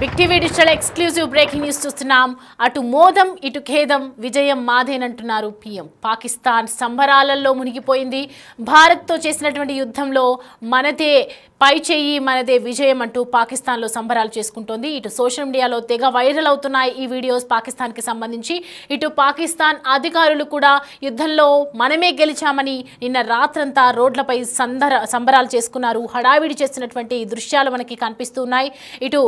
Big TV digital exclusive breaking news చూస్తున్నాం. అటు మోదం ఇటు ఖేదం, విజయం మాదేనంటున్నారు పీఎం. పాకిస్తాన్ సంబరాలలో మునిగిపోయింది. భారత్తో చేసినటువంటి యుద్ధంలో మనదే పై చెయ్యి, మనదే విజయం అంటూ పాకిస్తాన్లో సంబరాలు చేసుకుంటోంది. ఇటు సోషల్ మీడియాలో తెగ వైరల్ అవుతున్నాయి ఈ వీడియోస్ పాకిస్తాన్కి సంబంధించి. ఇటు పాకిస్తాన్ అధికారులు కూడా యుద్ధంలో మనమే గెలిచామని నిన్న రాత్రంతా రోడ్లపై సంబరాలు చేసుకున్నారు. హడావిడి చేస్తున్నటువంటి దృశ్యాలు మనకి కనిపిస్తున్నాయి. ఇటు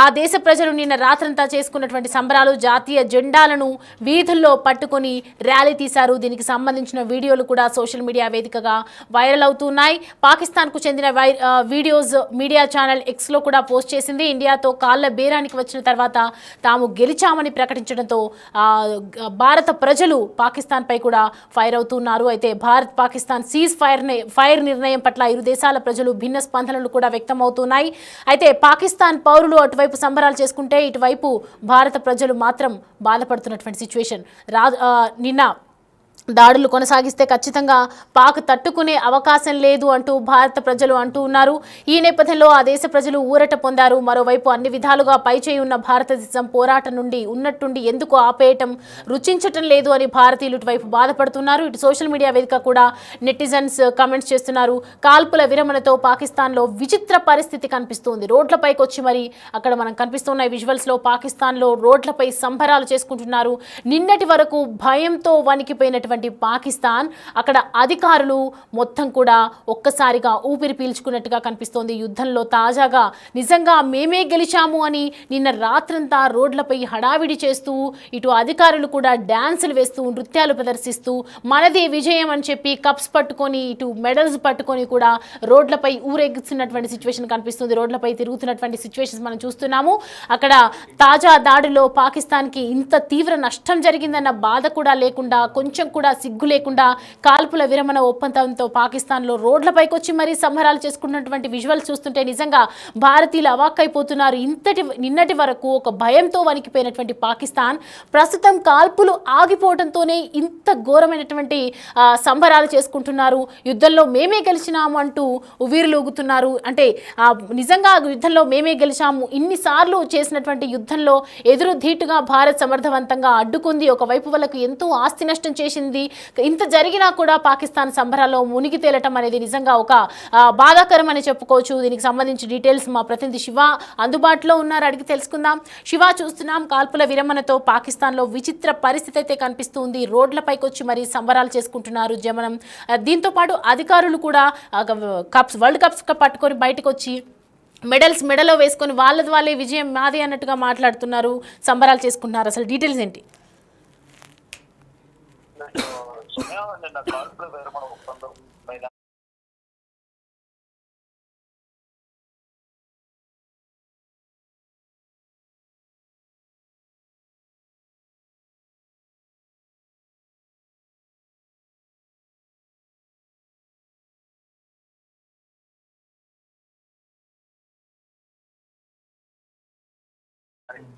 ఆ దేశ ప్రజలు నిన్న రాత్రంతా చేసుకున్నటువంటి సంబరాలు, జాతీయ జెండాలను వీధుల్లో పట్టుకొని ర్యాలీ తీశారు. దీనికి సంబంధించిన వీడియోలు కూడా సోషల్ మీడియా వేదికగా వైరల్ అవుతున్నాయి. పాకిస్తాన్కు చెందిన వీడియోస్ మీడియా ఛానల్ ఎక్స్లో కూడా పోస్ట్ చేసింది. ఇండియాతో కాళ్ళ బేరానికి వచ్చిన తర్వాత తాము గెలిచామని ప్రకటించడంతో భారత ప్రజలు పాకిస్తాన్పై కూడా ఫైర్ అవుతున్నారు. అయితే భారత్ పాకిస్తాన్ సీజ్ ఫైర్ నిర్ణయం పట్ల ఇరు దేశాల ప్రజలు భిన్న స్పందనలు కూడా వ్యక్తమవుతున్నాయి. అయితే పాకిస్తాన్ పౌరులు అటువైపు సంబరాలు చేసుకుంటే ఇటువైపు భారత ప్రజలు మాత్రం బాధపడుతున్నటువంటి సిచ్యువేషన్. నిన్న దాడులు కొనసాగిస్తే ఖచ్చితంగా పాక్ తట్టుకునే అవకాశం లేదు అంటూ భారత ప్రజలు అంటూ ఉన్నారు. ఈ నేపథ్యంలో ఆ దేశ ప్రజలు ఊరట పొందారు. మరోవైపు అన్ని విధాలుగా పైచేయి ఉన్న భారతదేశం పోరాటం నుండి ఉన్నట్టుండి ఎందుకు ఆపేయటం రుచించటం లేదు అని భారతీయులు ఇటువైపు బాధపడుతున్నారు. ఇటు సోషల్ మీడియా వేదిక కూడా నెటిజన్స్ కామెంట్స్ చేస్తున్నారు. కాల్పుల విరమణతో పాకిస్తాన్లో విచిత్ర పరిస్థితి కనిపిస్తుంది. రోడ్లపైకి వచ్చి మరి అక్కడ మనం కనిపిస్తున్న విజువల్స్లో పాకిస్తాన్లో రోడ్లపై సంబరాలు చేసుకుంటున్నారు. నిన్నటి వరకు భయంతో వణికిపోయినటువంటి పాకిస్తాన్ అక్కడ అధికారులు మొత్తం కూడా ఒక్కసారిగా ఊపిరి పీల్చుకున్నట్టుగా కనిపిస్తోంది. యుద్ధంలో తాజాగా నిజంగా మేమే గెలిచాము అని నిన్న రాత్రంతా రోడ్లపై హడావిడి చేస్తూ ఇటు అధికారులు కూడా డ్యాన్సులు వేస్తూ నృత్యాలు ప్రదర్శిస్తూ మనదే విజయం అని చెప్పి కప్స్ పట్టుకొని ఇటు మెడల్స్ పట్టుకొని కూడా రోడ్లపై ఊరేగిస్తున్నటువంటి సిచ్యువేషన్ కనిపిస్తుంది. రోడ్లపై తిరుగుతున్నటువంటి సిచ్యువేషన్స్ మనం చూస్తున్నాము. అక్కడ తాజా దాడిలో పాకిస్తాన్కి ఇంత తీవ్ర నష్టం జరిగిందన్న బాధ కూడా లేకుండా, కొంచెం కూడా సిగ్గు లేకుండా కాల్పుల విరమణ ఒప్పందంతో పాకిస్తాన్లో రోడ్లపైకి వచ్చి మరీ సంబరాలు చేసుకున్నటువంటి విజువల్స్ చూస్తుంటే నిజంగా భారతీయులు అవాక్కైపోతున్నారు. నిన్నటి వరకు ఒక భయంతో వణికిపోయినటువంటి పాకిస్తాన్ ప్రస్తుతం కాల్పులు ఆగిపోవడంతోనే ఇంత ఘోరమైనటువంటి సంబరాలు చేసుకుంటున్నారు. యుద్ధంలో మేమే గెలిచినాము అంటూ ఉవ్విరులూగుతున్నారు. అంటే నిజంగా యుద్ధంలో మేమే గెలిచాము, ఇన్నిసార్లు చేసినటువంటి యుద్ధంలో ఎదురు ధీటుగా భారత్ సమర్థవంతంగా అడ్డుకుంది. ఒకవైపు వాళ్ళకు ఎంతో ఆస్తి నష్టం చేసింది. ఇంత జరిగినా కూడా పాకిస్తాన్ సంబరాల్లో మునిగి తేలటం అనేది నిజంగా ఒక బాధాకరం అని చెప్పుకోవచ్చు. దీనికి సంబంధించి డీటెయిల్స్ మా ప్రతినిధి శివ అందుబాటులో ఉన్నారు, అడిగి తెలుసుకుందాం. శివ, చూస్తున్నాం కాల్పుల విరమణతో పాకిస్తాన్లో విచిత్ర పరిస్థితి అయితే కనిపిస్తుంది. రోడ్లపైకి వచ్చి మరి సంబరాలు చేసుకుంటున్నారు జనం. దీంతో పాటు అధికారులు కూడా వరల్డ్ కప్స్ పట్టుకొని బయటకు వచ్చి మెడల్స్ మెడలో వేసుకొని వాళ్ళే విజయం మాది అన్నట్టుగా మాట్లాడుతున్నారు, సంబరాలు చేసుకుంటున్నారు. అసలు డీటెయిల్స్ ఏంటి? నిన్న కాల్పుల విరమణ ఒప్పందం పైన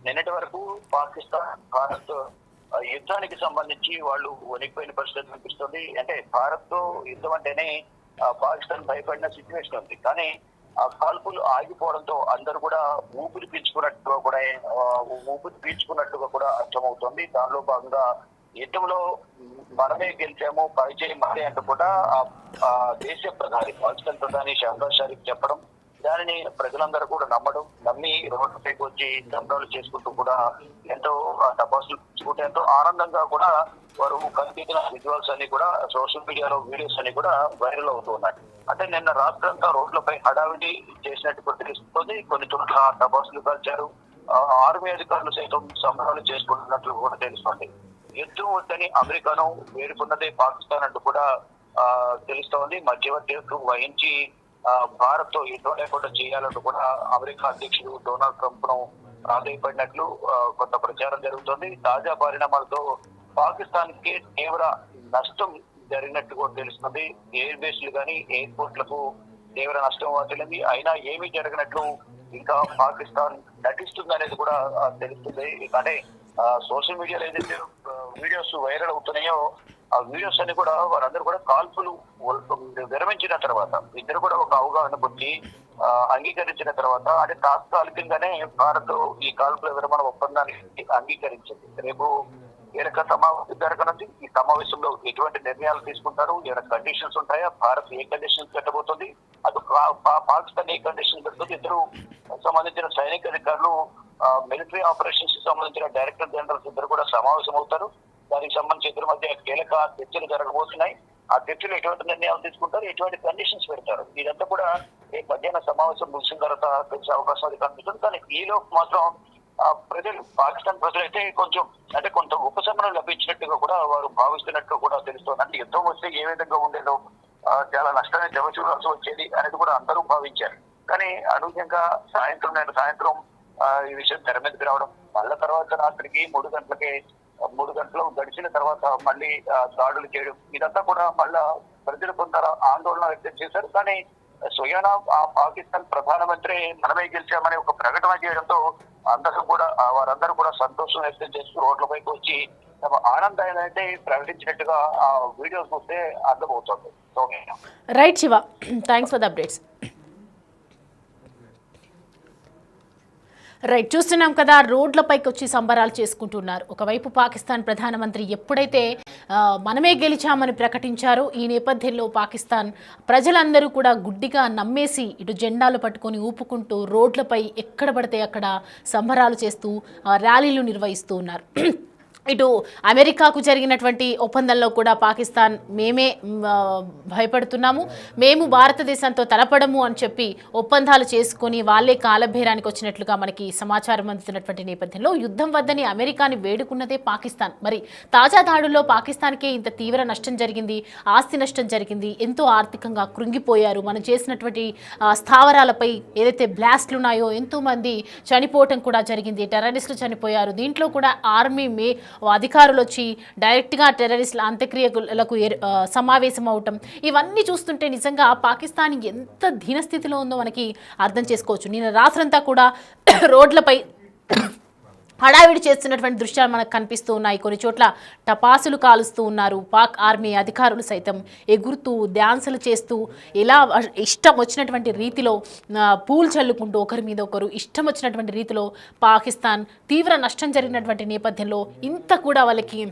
నిన్నటి వరకు పాకిస్తాన్ భారత్ యుద్ధానికి సంబంధించి వాళ్ళు వణికిపోయిన పరిస్థితి కనిపిస్తుంది. అంటే భారత్ తో యుద్ధం అంటేనే పాకిస్తాన్ భయపడిన సిచ్యువేషన్ ఉంది. కానీ ఆ కాల్పులు ఆగిపోవడంతో అందరూ కూడా ఊపిరి పీల్చుకున్నట్టుగా కూడా అర్థమవుతుంది. దానిలో భాగంగా యుద్ధంలో మనమే గెలిచాము, పరిచయం మనమే అంటూ కూడా ఆ దేశ ప్రధాని పాకిస్తాన్ ప్రధాని షహబాజ్ షరీఫ్ చెప్పడం, దానిని ప్రజలందరూ కూడా నమ్మి రోడ్లపైకి వచ్చి సంబరాలు చేసుకుంటూ కూడా ఎంతో టపాసులు పిచ్చుకుంటూ ఎంతో ఆనందంగా కూడా వారు కనిపించిన విజువల్స్ అన్ని కూడా సోషల్ మీడియాలో వీడియోస్ అన్ని కూడా వైరల్ అవుతూ ఉన్నాయి. అంటే నిన్న రాత్రంతా రోడ్లపై హడావిడి చేసినట్టు కూడా తెలుస్తుంది. కొన్ని చోట్ల టపాసులు కాల్చారు. ఆర్మీ అధికారులు సైతం సంబరాలు చేసుకుంటున్నట్లు కూడా తెలుస్తుంది. యుద్ధం వద్దని అమెరికాను వేడుకున్నదే పాకిస్తాన్ అంటూ కూడా తెలుస్తోంది. మధ్యవర్తిత్వం వహించి భారత్ తో యుద్ధం లేకుండా చేయాలంటూ కూడా అమెరికా అధ్యక్షుడు డొనాల్డ్ ట్రంప్ ను ప్రాధాయపడినట్లు కొంత ప్రచారం జరుగుతుంది. తాజా పరిణామాలతో పాకిస్తాన్ కి తీవ్ర నష్టం జరిగినట్టు కూడా తెలుస్తుంది. ఎయిర్ బేస్లు కానీ ఎయిర్పోర్ట్లకు తీవ్ర నష్టం వాటిల్లింది. అయినా ఏమీ జరగనట్లు ఇంకా పాకిస్తాన్ నటిస్తుంది అనేది కూడా తెలుస్తుంది. అంటే సోషల్ మీడియాలో ఏదైతే వీడియోస్ వైరల్ అవుతున్నాయో ఆ వీడియోస్ అన్ని కూడా వారందరూ కూడా కాల్పులు విరమించిన తర్వాత ఇద్దరు కూడా ఒక అవగాహన పొంది అంగీకరించిన తర్వాత అంటే తాత్కాలికంగానే భారత్ ఈ కాల్పుల విరమణ ఒప్పందానికి అంగీకరించింది. రేపు కీలక సమావేశం జరగనుంది. ఈ సమావేశంలో ఎటువంటి నిర్ణయాలు తీసుకుంటారు, ఏమైనా కండిషన్స్ ఉంటాయా, భారత్ ఏ కండిషన్స్ పెట్టబోతుంది, అటు పాకిస్తాన్ ఏ కండిషన్ పెడుతుంది, ఇద్దరు సంబంధించిన సైనిక అధికారులు మిలిటరీ ఆపరేషన్స్ కి సంబంధించిన డైరెక్టర్ జనరల్స్ ఇద్దరు కూడా సమావేశం అవుతారు. దానికి సంబంధించి ఇద్దరి మధ్య కీలక చర్చలు జరగబోతున్నాయి. ఆ చర్చలు ఎటువంటి నిర్ణయాలు తీసుకుంటారు, ఎటువంటి కండిషన్స్ పెడతారు, ఇదంతా కూడా రేపు మధ్యాహ్న సమావేశం ముగిసిన తర్వాత తెలిసే అవకాశం అది కనిపిస్తుంది. కానీ ఈలోపు మాత్రం ప్రజలు పాకిస్తాన్ ప్రజలైతే కొంచెం అంటే కొంత ఉపశమనం లభించినట్టుగా కూడా వారు భావిస్తున్నట్టు కూడా తెలుస్తోంది. అంటే యుద్ధం వస్తే ఏ విధంగా ఉండేదో చాలా నష్టాన్ని జమచూడాల్సి వచ్చేది అనేది కూడా అందరూ భావించారు. కానీ అనూహ్యంగా సాయంత్రం ఈ విషయం తెర మీదకి రావడం, మళ్ళా తర్వాత రాత్రికి 3 గంటలు గడిచిన తర్వాత మళ్ళీ దాడులు చేయడం, ఇదంతా కూడా మళ్ళా ప్రజలు కొంత ఆందోళన వ్యక్తం చేశారు. కానీ స్వయాన ఆ పాకిస్తాన్ ప్రధానమంత్రి మనమే గెలిచామని ఒక ప్రకటన చేయడంతో వారందరూ కూడా సంతోషం వ్యక్తం చేస్తూ రోడ్లపైకి వచ్చి తమ ఆనందాన్ని అయితే ప్రకటించినట్టుగా ఆ వీడియోస్ చూస్తే అర్థమవుతుంది. Right Shiva, thanks for the updates. Right, చూస్తున్నాం కదా, రోడ్లపైకి వచ్చి సంబరాలు చేసుకుంటున్నారు. ఒకవైపు పాకిస్తాన్ ప్రధానమంత్రి ఎప్పుడైతే మనమే గెలిచామని ప్రకటించారో ఈ నేపథ్యంలో పాకిస్తాన్ ప్రజలందరూ కూడా గుడ్డిగా నమ్మేసి ఇటు జెండాలు పట్టుకొని ఊపుకుంటూ రోడ్లపై ఎక్కడ పడితే అక్కడ సంబరాలు చేస్తూ ర్యాలీలు నిర్వహిస్తూ ఉన్నారు. ఇటు అమెరికాకు జరిగినటువంటి ఒప్పందంలో కూడా పాకిస్తాన్ మేమే భయపడుతున్నాము, మేము భారతదేశంతో తలపడము అని చెప్పి ఒప్పందాలు చేసుకొని వాళ్ళే కాలభేరానికి వచ్చినట్లుగా మనకి సమాచారం అందుతున్నటువంటి నేపథ్యంలో యుద్ధం వద్దని అమెరికాని వేడుకున్నదే పాకిస్తాన్. మరి తాజా దాడుల్లో పాకిస్తాన్కే ఇంత తీవ్ర నష్టం జరిగింది, ఆస్తి నష్టం జరిగింది, ఎంతో ఆర్థికంగా కృంగిపోయారు. మనం చేసినటువంటి స్థావరాలపై ఏదైతే బ్లాస్ట్లు ఉన్నాయో ఎంతోమంది చనిపోవటం కూడా జరిగింది, టెర్రరిస్టులు చనిపోయారు. దీంట్లో కూడా ఆర్మీ అధికారులు వచ్చి డైరెక్ట్గా టెర్రరిస్టుల అంత్యక్రియలకు సమావేశం అవటం, ఇవన్నీ చూస్తుంటే నిజంగా పాకిస్తాన్ ఎంత దీనస్థితిలో ఉందో మనకి అర్థం చేసుకోవచ్చు. నిన్న రాత్రంతా కూడా రోడ్లపై హడావిడి చేస్తున్నటువంటి దృశ్యాలు మనకు కనిపిస్తూ ఉన్నాయి. కొన్ని చోట్ల టపాసులు కాలుస్తూ ఉన్నారు. పాక్ ఆర్మీ అధికారులు సైతం ఎగురుతూ డ్యాన్సులు చేస్తూ ఇలా ఇష్టం వచ్చినటువంటి రీతిలో పూలు చల్లుకుంటూ ఒకరి మీద ఒకరు ఇష్టం వచ్చినటువంటి రీతిలో పాకిస్తాన్ తీవ్ర నష్టం జరిగినటువంటి నేపథ్యంలో ఇంత కూడా వాళ్ళకి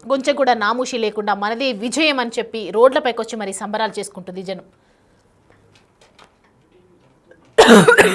కొంచెం కూడా నామూషి లేకుండా మనదే విజయం అని చెప్పి రోడ్లపైకి వచ్చి మరి సంబరాలు చేసుకుంటుంది జనం.